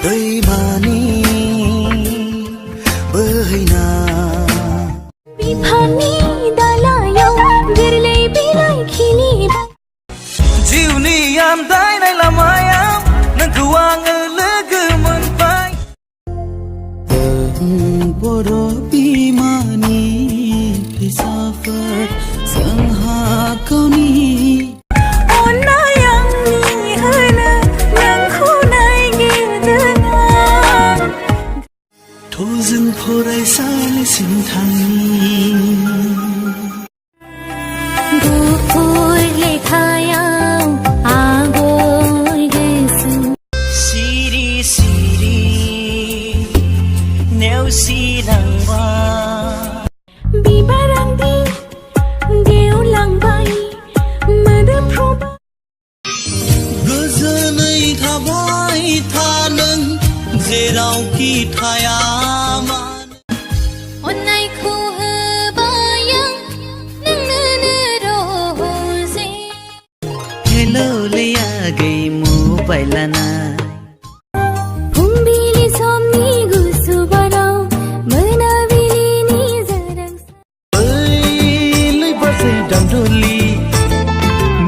दैमानि बोहैना बिफांनि दालायाव गोरलै बिलाइ खिलिबाय जिउनि आन्दायनाय लामायाव नोंखौ आङो लोगो मोनबाय बर' बिमानि फिसाफोर जोंहा गावनि अननाय आंनि होनो नोंखौ नागिरदों आं थ' जों फरायसालिसिम थांनि गुफुर लेखायाव आगर गोसोम सिरि सिरि नेवसिलांबाय बिबारांदि गेवलांबाय मोदोमफ्रु गोजोनै थाबाय था नों जेरावखि थाया मानो अननायखौ होबाय आं नोंनो रजे हेलो ले आ गई मोबाइल लाना फुंबिलि समनि गुसु बाराव मोनाबिलिनि जारां नै बाजै दामदुलि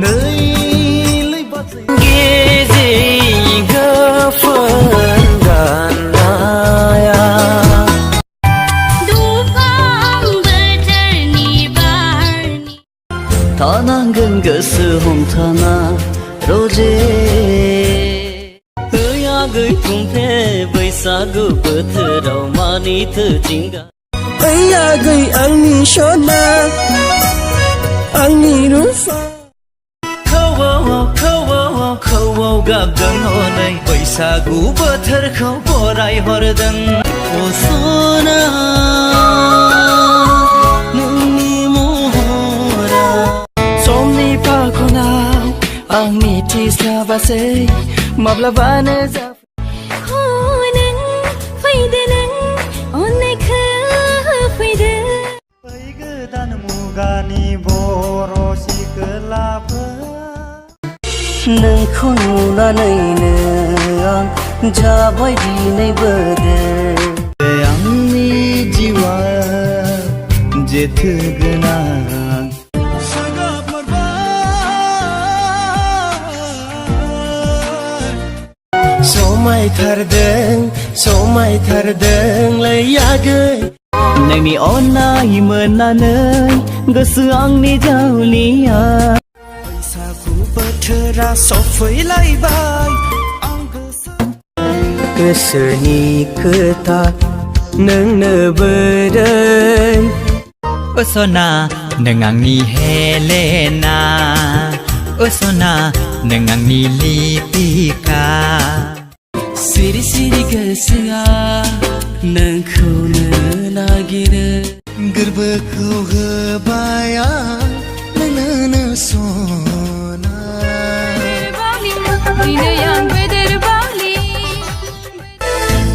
नै बाजै गेजे गोफोर गाननाया दुफां बोथोरनि बारनि थानांगोन गोसो हमथाना रजे आगै कुम्भे बैसागु बोथोराव मानिथो जिंगा आगै आंनि सना आंनि रुफा खौवाव गाबदों हनै बैसागु बोथोरखौ बराय हरदों अ सना नोंनि महरा समनि फाखनाव आं मिथिस्लाबासै माब्लाबानो नों फैदो नों अननायखौ होफैदो गोदान मुगानि बर' सिखोलाफोर नोंखौ नुनानैनो आं जाबाय दिनै बोदोर आंनि जिउआ जेथो गोनां समायथारदोंलै आगै नोंनि अननाय मोननानै गोसो आंनि जावलिया बैसागु बोथोरा सफैलायबाय आं गोसोनि खोथा नोंनो बोरै ओ सना नों आंनि हेलेना ओ सना नों आंनि लिपिका सिरि सिरि गोसोआ नोंखौनो नागिरो गोरबोखौ होबाय आं नोंनो सना दिनै आं बेदेर बावलि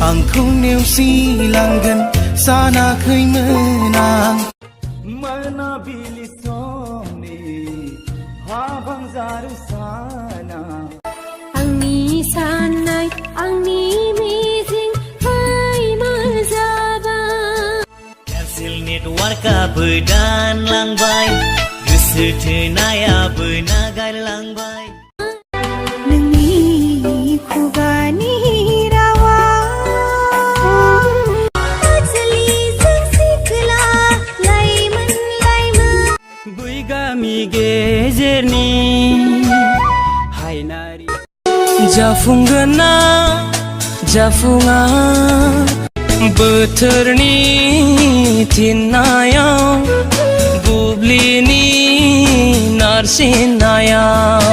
आंखौ नेवसिलांगोन सानाखैमोन आं मोनाबिलि समनि हाबांजारु साना आंनि साननाय आंनि मिजिं फै मोजाबा एयारसेल नेटवार्कआबो दानलांबाय गोसो थोनायाबो नागारलांबाय नोंनि खुगानि रावा आजलिजों सिखला लाइमोन बै गामि गेजेरनि हायनारि जाफुंगोन ना जाफुङा बोथोरनि थिननायाव बुब्लिनि नारसिननायाव